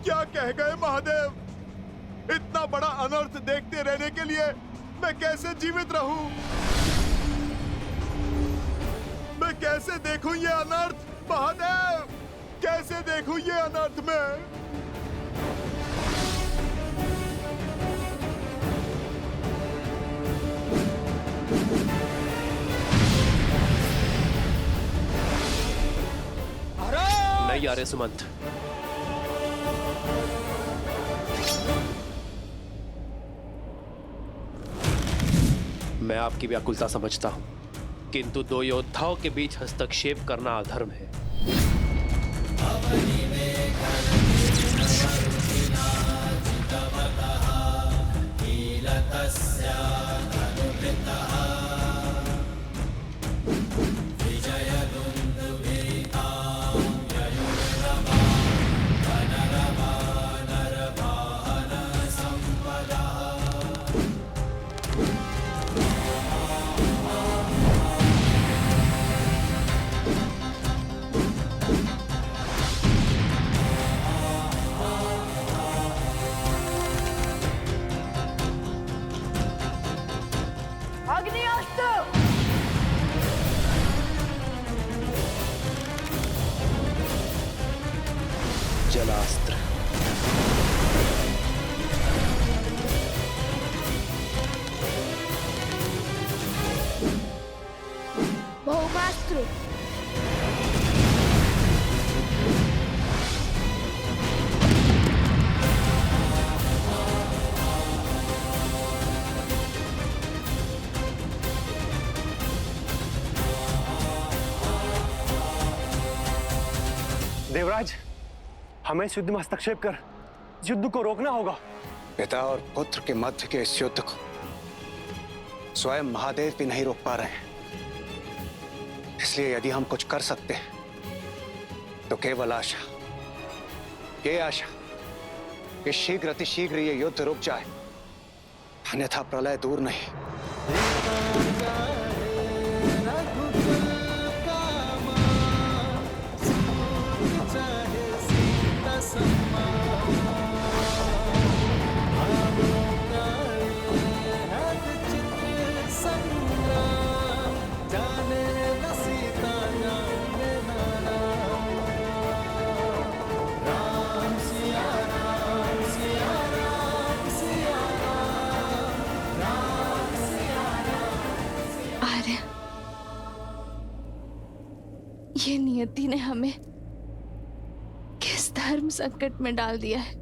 क्या कह गए महादेव? इतना बड़ा अनर्थ देखते रहने के लिए मैं कैसे जीवित रहूं? मैं कैसे देखूं ये अनर्थ? महादेव, कैसे देखूं ये अनर्थ में? नहीं आ रहे सुमंत। मैं आपकी व्याकुलता समझता हूं, किंतु दो योद्धाओं के बीच हस्तक्षेप करना अधर्म है। जलास्त्र। भौमास्त्र। देवराज, हमें इस युद्ध में हस्तक्षेप कर इस युद्ध को रोकना होगा। पिता और पुत्र के मध्य के इस युद्ध को स्वयं महादेव भी नहीं रोक पा रहे हैं। इसलिए यदि हम कुछ कर सकते हैं तो केवल आशा, ये आशा कि शीघ्र अतिशीघ्र ये युद्ध रुक जाए, अन्यथा प्रलय दूर नहीं। ये नियति ने हमें किस धर्म संकट में डाल दिया है।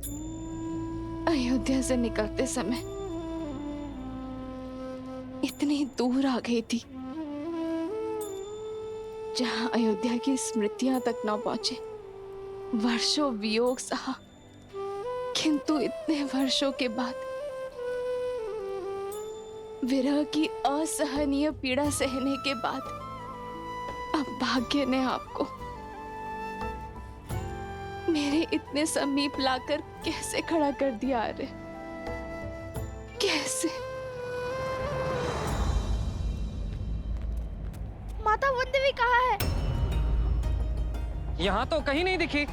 अयोध्या से निकलते समय इतनी दूर आ गई थी जहां अयोध्या की स्मृतियां तक न पहुंचे। वर्षों वियोग सहा, किंतु इतने वर्षों के बाद विरह की असहनीय पीड़ा सहने के बाद अब भाग्य ने आपको मेरे इतने समीप लाकर कैसे खड़ा कर दिया? अरे कैसे? माता वनदेवी कहाँ है? यहाँ तो कहीं नहीं दिखी।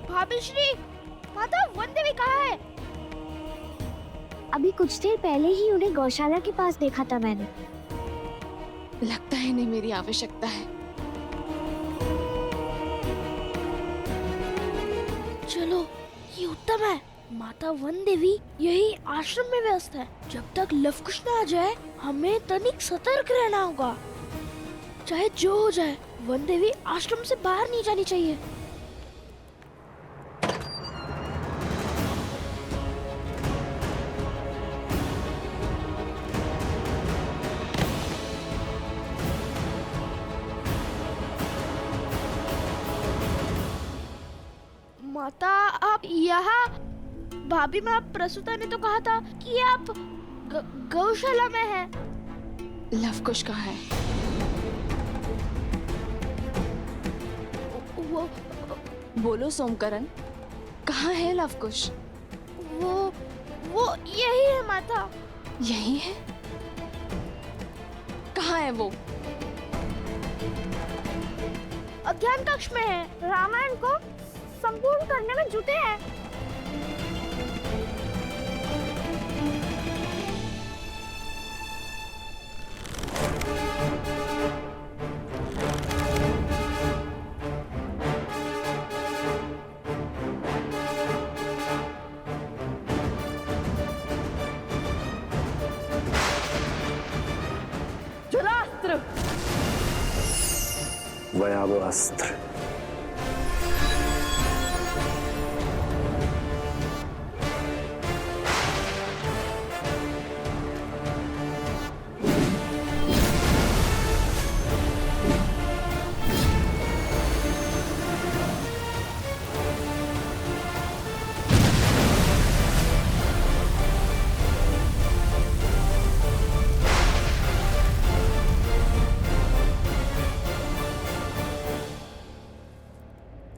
भाभी श्री, माता वनदेवी कहाँ है? अभी कुछ देर पहले ही उन्हें गौशाला के पास देखा था मैंने। लगता है नहीं मेरी आवश्यकता है। चलो, ये उत्तम है। माता वनदेवी यही आश्रम में व्यस्त है। जब तक लवकुश न आ जाए हमें तनिक सतर्क रहना होगा। चाहे जो हो जाए, वनदेवी आश्रम से बाहर नहीं जानी चाहिए। माता आप यहाँ? भाभी माँ प्रसूता ने तो कहा था कि आप गौशाला में हैं। लवकुश कहाँ है? वो बोलो सोमकरण, कहाँ है लवकुश? वो यही है माता। यही है? कहाँ है वो? अज्ञान कक्ष में है। रामायण को संपूर्ण करने में जुटे हैं। जलास्त्र। भयावह अस्त्र।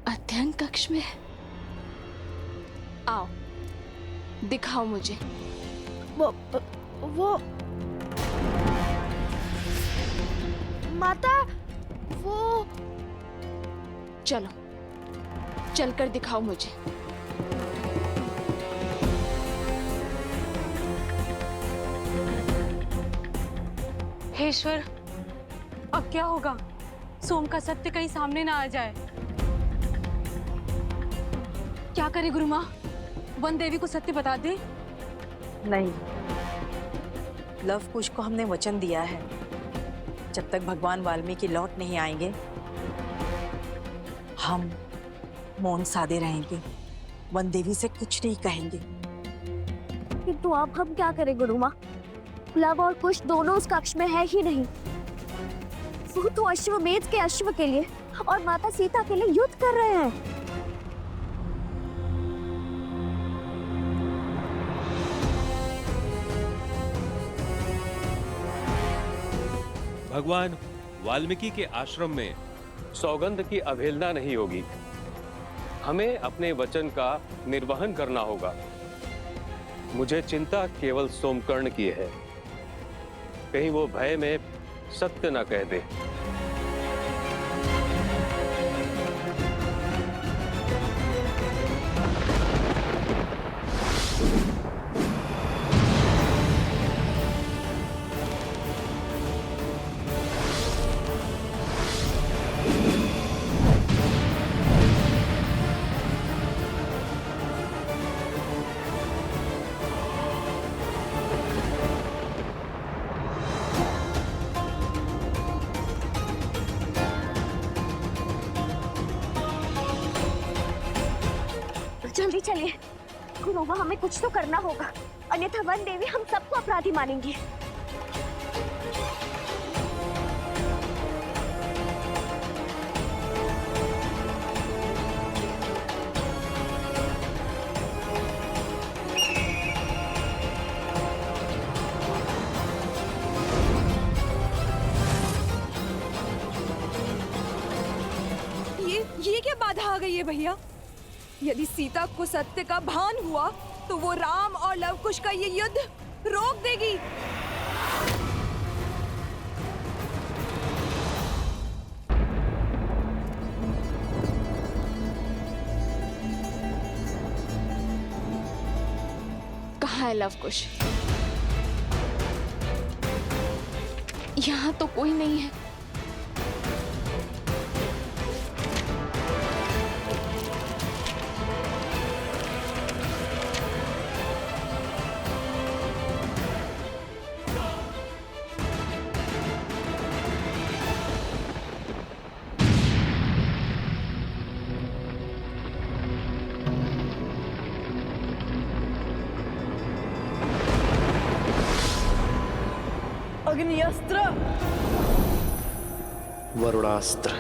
अध्ययन कक्ष में। आओ, दिखाओ मुझे। वो माता, वो चलो, चलकर दिखाओ मुझे। हे ईश्वर, अब क्या होगा? सोम का सत्य कहीं सामने ना आ जाए। क्या करे गुरु माँ? वन देवी को सत्य बता दे? नहीं, लव कुश को हमने वचन दिया है, जब तक भगवान वाल्मीकि लौट नहीं आएंगे हम मौन साधे रहेंगे, वन देवी से कुछ नहीं कहेंगे। किंतु अब हम क्या करें गुरु माँ? लव और कुश दोनों उस कक्ष में है ही नहीं। वो तो अश्वमेध के अश्व के लिए और माता सीता के लिए युद्ध कर रहे हैं। भगवान वाल्मीकि के आश्रम में सौगंध की अवहेलना नहीं होगी। हमें अपने वचन का निर्वहन करना होगा। मुझे चिंता केवल सोमकर्ण की है, कहीं वो भय में सत्य न कह दे। जल्दी चलिए गुरुमा, हमें कुछ तो करना होगा, अन्यथा वन देवी हम सबको अपराधी मानेंगी। ये क्या बाधा आ गई है भैया? यदि सीता को सत्य का भान हुआ तो वो राम और लव कुश का ये युद्ध रोक देगी। कहाँ है लव कुश? यहाँ तो कोई नहीं है। अग्निअस्त्र। वरुणास्त्र।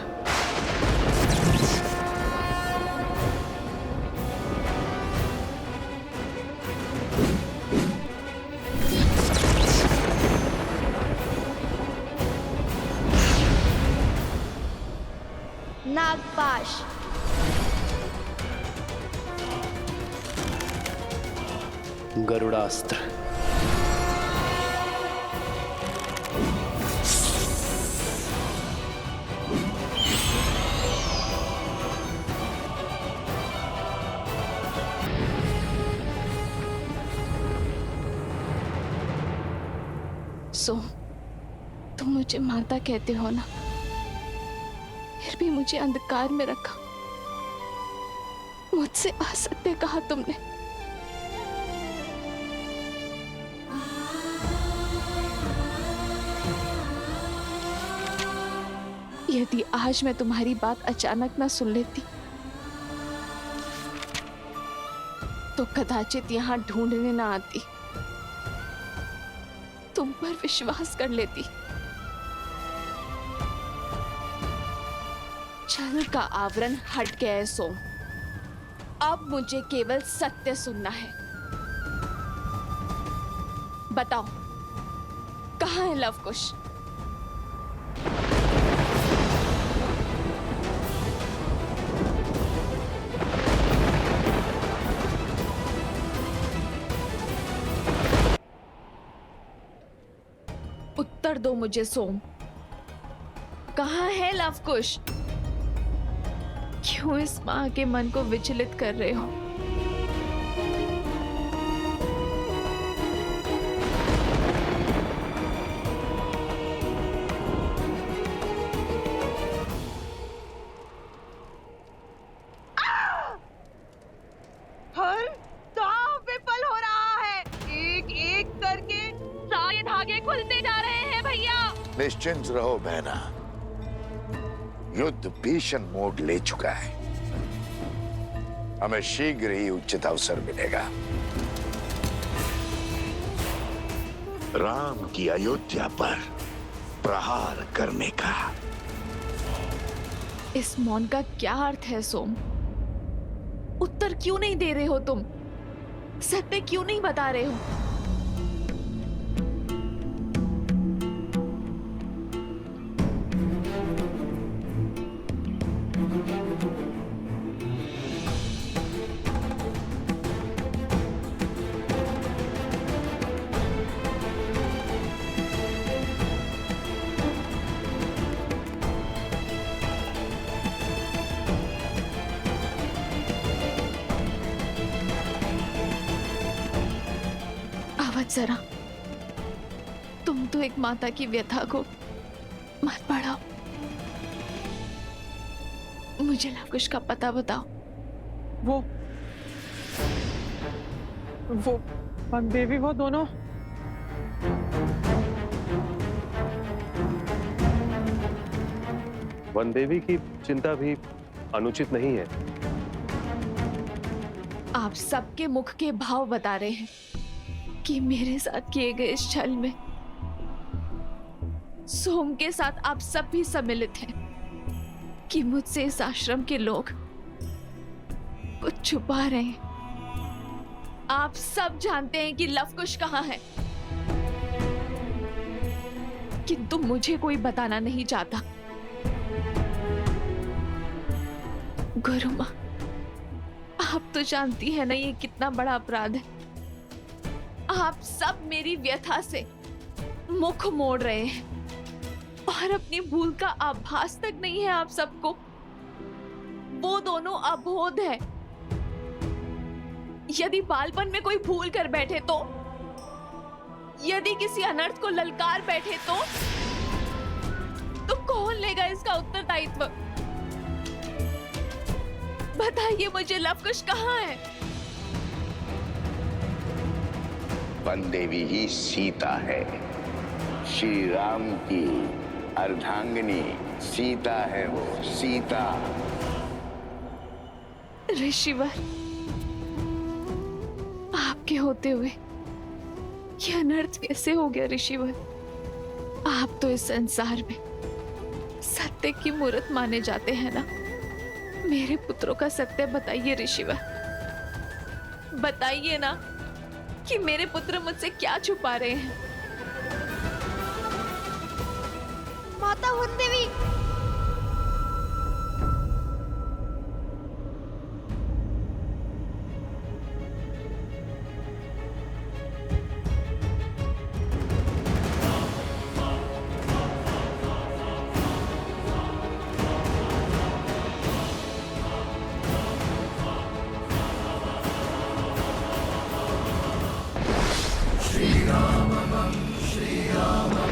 नागपाश। गरुड़ास्त्र। सो तुम मुझे माता कहते हो ना, फिर भी मुझे अंधकार में रखा, मुझसे असत्य कहा तुमने। यदि आज मैं तुम्हारी बात अचानक ना सुन लेती तो कदाचित यहां ढूंढने ना आती, तुम पर विश्वास कर लेती। छल का आवरण हट गया है सोम, अब मुझे केवल सत्य सुनना है। बताओ, कहाँ है लवकुश? उत्तर दो मुझे सोम, कहाँ है लवकुश? क्यों इस मां के मन को विचलित कर रहे हो? हर दांव विफल हो रहा है, एक एक करके सारे धागे खुलते जा रहे हैं भैया। निश्चिंत रहो बहना, युद्ध भीषण मोड़ ले चुका है। हमें शीघ्र ही उचित अवसर मिलेगा। राम की अयोध्या पर प्रहार करने का। इस मौन का क्या अर्थ है सोम? उत्तर क्यों नहीं दे रहे हो तुम? सत्य क्यों नहीं बता रहे हो? जरा तुम तो एक माता की व्यथा को मत बढ़ाओ, मुझे लवकुश का पता बताओ। वो देवी, वो दोनों वन देवी की चिंता भी अनुचित नहीं है। आप सबके मुख के भाव बता रहे हैं कि मेरे साथ किए गए इस छल में सोम के साथ आप सब भी सम्मिलित हैं, कि मुझसे इस आश्रम के लोग कुछ छुपा रहे हैं। आप सब जानते हैं कि लवकुश कहाँ है, किंतु मुझे कोई बताना नहीं चाहता। गुरु माँ, आप तो जानती है ना ये कितना बड़ा अपराध है। आप सब मेरी व्यथा से मुख मोड़ रहे हैं और अपनी भूल का आभास तक नहीं है आप सबको। वो दोनों अबोध है। यदि बालपन में कोई भूल कर बैठे तो, यदि किसी अनर्थ को ललकार बैठे तो कौन लेगा इसका उत्तरदायित्व? बताइए मुझे, लवकुश कहाँ है? वन देवी ही सीता है, श्री राम की अर्धांगिनी सीता है वो, सीता। ऋषिवर, आपके होते हुए यह अनर्थ कैसे हो गया ऋषिवर? आप तो इस संसार में सत्य की मूर्त माने जाते हैं ना। मेरे पुत्रों का सत्य बताइए ऋषिवर, बताइए ना कि मेरे पुत्र मुझसे क्या छुपा रहे हैं। माता वन देवी, श्री राम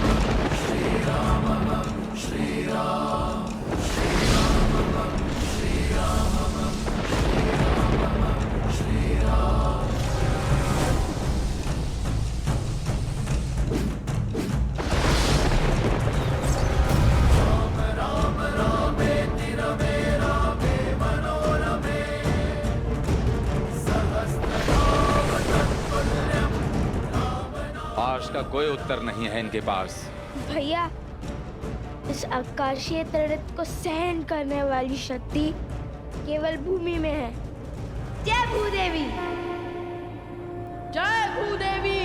प्रकाश का कोई उत्तर नहीं है इनके पास। भैया, इस आकाशीय तड़प को सहन करने वाली शक्ति केवल भूमि में है। जय भूदेवी। जय भूदेवी।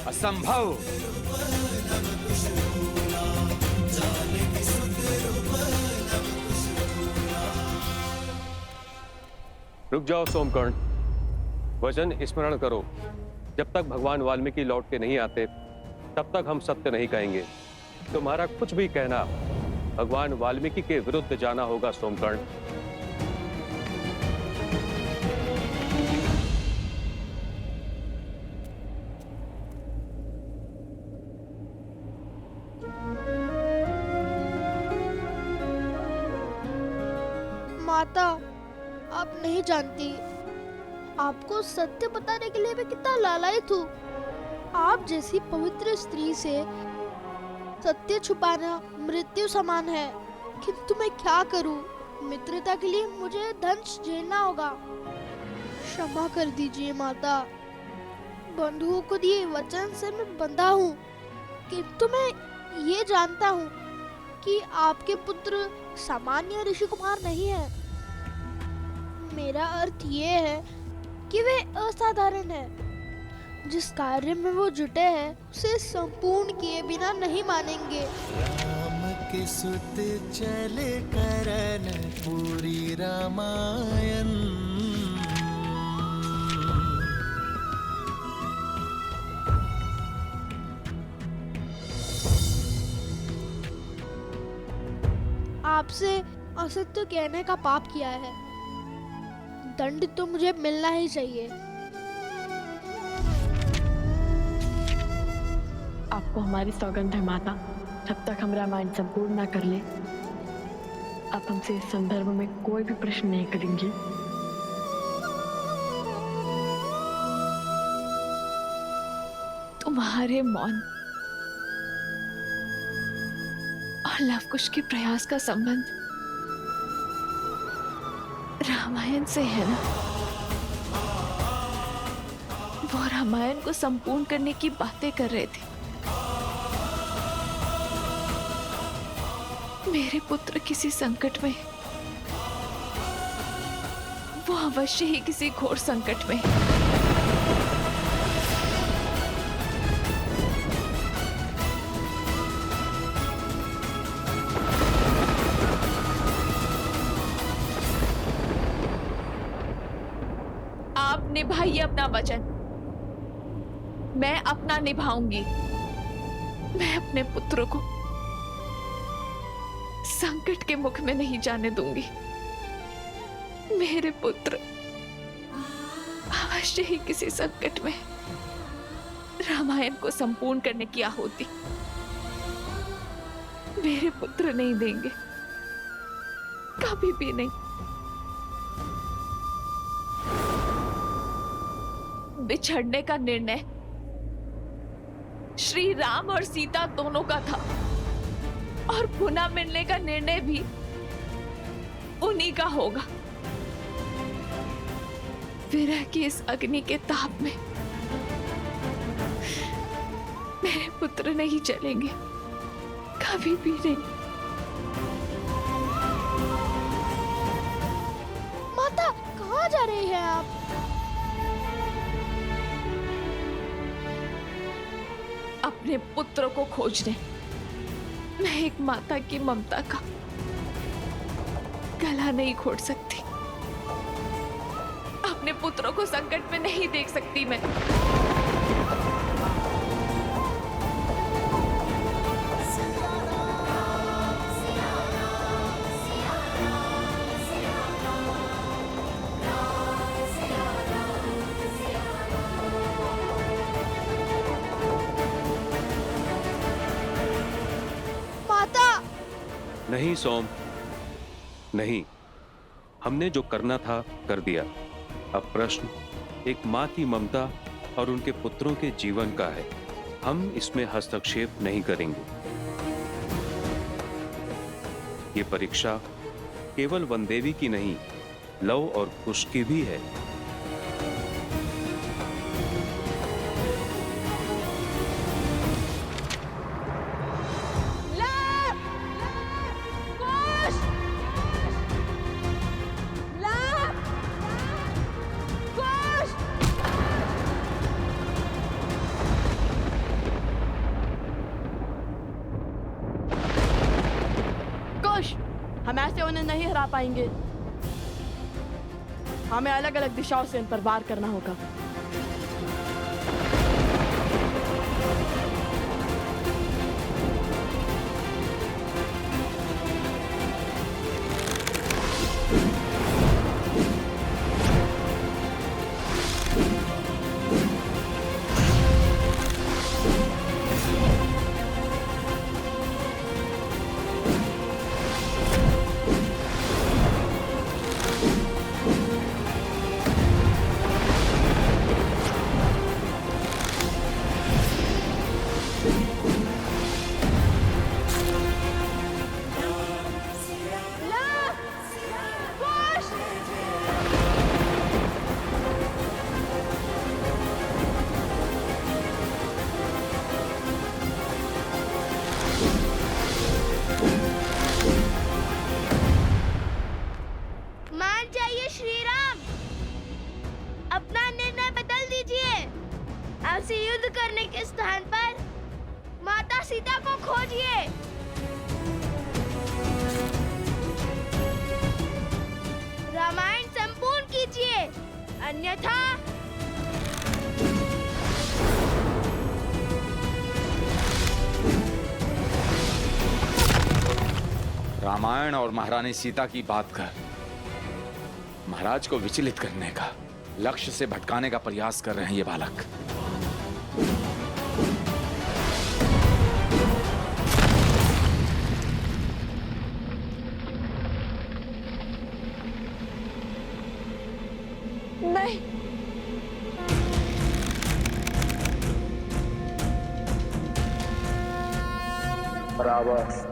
असंभव। रुक जाओ सोमकर्ण, वचन स्मरण करो। जब तक भगवान वाल्मीकि लौट के नहीं आते तब तक हम सत्य नहीं कहेंगे। तुम्हारा कुछ भी कहना भगवान वाल्मीकि के विरुद्ध जाना होगा सोमकर्ण। माता, आप नहीं जानती, आपको सत्य बताने के लिए मैं कितना लालायित हूँ। आप जैसी पवित्र स्त्री से सत्य छुपाना मृत्यु समान है। किंतु मैं क्या करूँ? मित्रता के लिए मुझे दंश झेलना होगा। क्षमा कर दीजिए माता। बंधुओं को दिए वचन से मैं बंधा हूँ, किंतु मैं ये जानता हूँ कि आपके पुत्र सामान्य ऋषि कुमार नहीं है। मेरा अर्थ ये है कि वे असाधारण है। जिस कार्य में वो जुटे हैं उसे संपूर्ण किए बिना नहीं मानेंगे। राम के सुत चले करन पूरी रामायण। आपसे असत्य कहने का पाप किया है, दंड तो मुझे मिलना ही चाहिए। आपको हमारी सौगंध है माता, जब तक हम रामायण संपूर्ण ना कर ले आप हमसे इस संदर्भ में कोई भी प्रश्न नहीं करेंगे। तुम्हारे मौन और लवकुश के प्रयास का संबंध रामायण से है ना? वो रामायण को संपूर्ण करने की बातें कर रहे थे। मेरे पुत्र किसी संकट में, वो अवश्य ही किसी घोर संकट में। आप निभाइए अपना वचन, मैं अपना निभाऊंगी। मैं अपने पुत्र को संकट के मुख में नहीं जाने दूंगी। मेरे पुत्र अवश्य ही किसी संकट में रामायण को संपूर्ण करने की आहुति मेरे पुत्र नहीं देंगे, कभी भी नहीं। बिछड़ने का निर्णय श्री राम और सीता दोनों का था, और पुनः मिलने का निर्णय भी उन्हीं का होगा। विरह की इस अग्नि के ताप में मेरे पुत्र नहीं चलेंगे, कभी भी नहीं। माता, कहाँ जा रही हैं आप? अपने पुत्र को खोजने। मैं एक माता की ममता का गला नहीं घोट सकती। अपने पुत्रों को संकट में नहीं देख सकती मैं। नहीं सोम, नहीं। हमने जो करना था कर दिया। अब प्रश्न एक माँ की ममता और उनके पुत्रों के जीवन का है। हम इसमें हस्तक्षेप नहीं करेंगे। ये परीक्षा केवल वनदेवी की नहीं, लव और कुश की भी है। हम ऐसे उन्हें नहीं हरा पाएंगे। हमें अलग अलग दिशाओं से इन पर वार करना होगा। युद्ध करने के स्थान पर माता सीता को खोजिए। रामायण संपूर्ण कीजिए, अन्यथा रामायण और महारानी सीता की बात कर महाराज को विचलित करने का, लक्ष्य से भटकाने का प्रयास कर रहे हैं ये बालक। नहीं, बराबर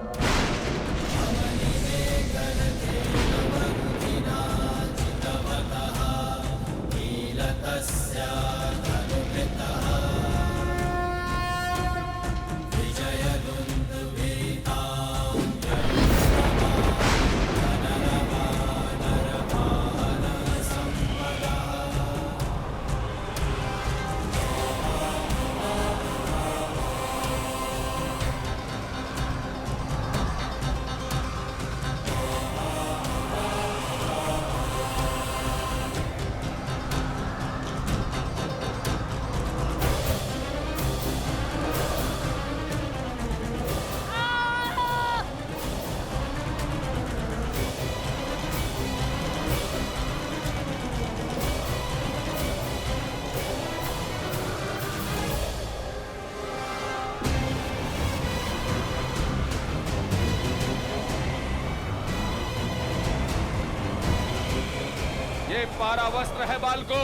ये पारावस्त्र है बालको,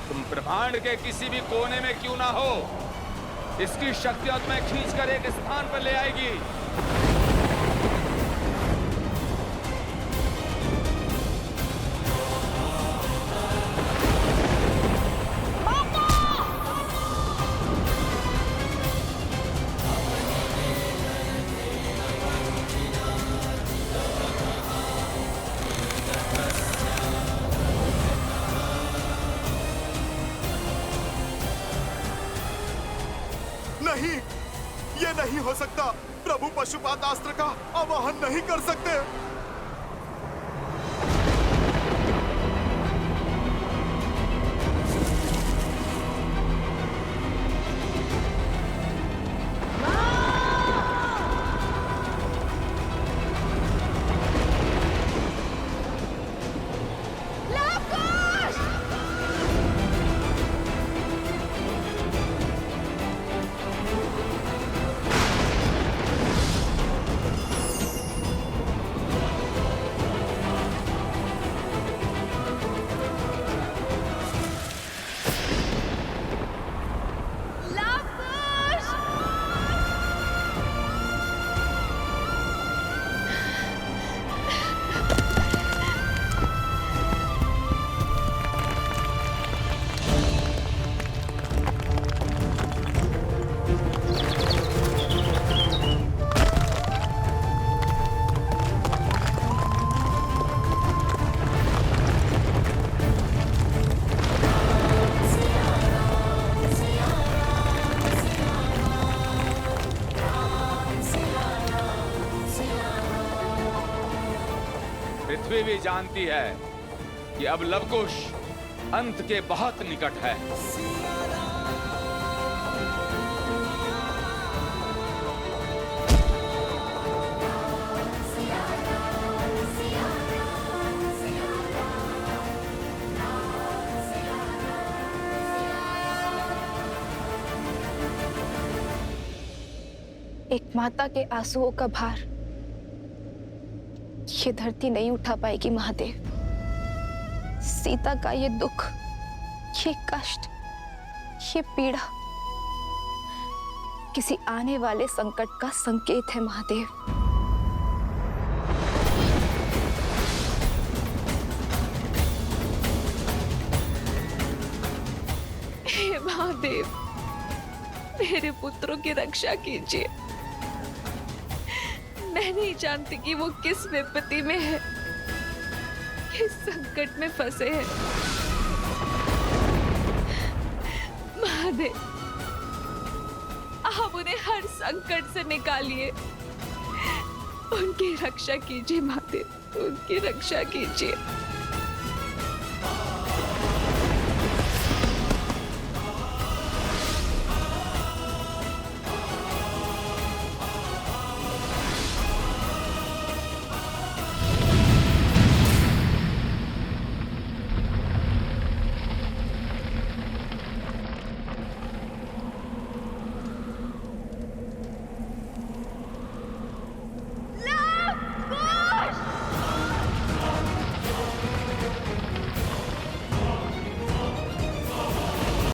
तुम ब्रह्मांड के किसी भी कोने में क्यों ना हो, इसकी शक्तियां तुम्हें खींचकर एक स्थान पर ले आएगी। नहीं, ये नहीं हो सकता। प्रभु पशुपात अस्त्र का आवाहन नहीं कर सकते। पृथ्वी भी जानती है कि अब लवकुश अंत के बहुत निकट है। एक माता के आंसुओं का भार ये धरती नहीं उठा पाएगी महादेव। सीता का ये दुख, ये कष्ट, ये पीड़ा किसी आने वाले संकट का संकेत है महादेव। हे महादेव, मेरे पुत्रों की रक्षा कीजिए। मैं नहीं जानती कि वो किस विपत्ति में है, किस संकट में फंसे हैं। महादेव, आप उन्हें हर संकट से निकालिए। उनकी रक्षा कीजिए महादेव, उनकी रक्षा कीजिए।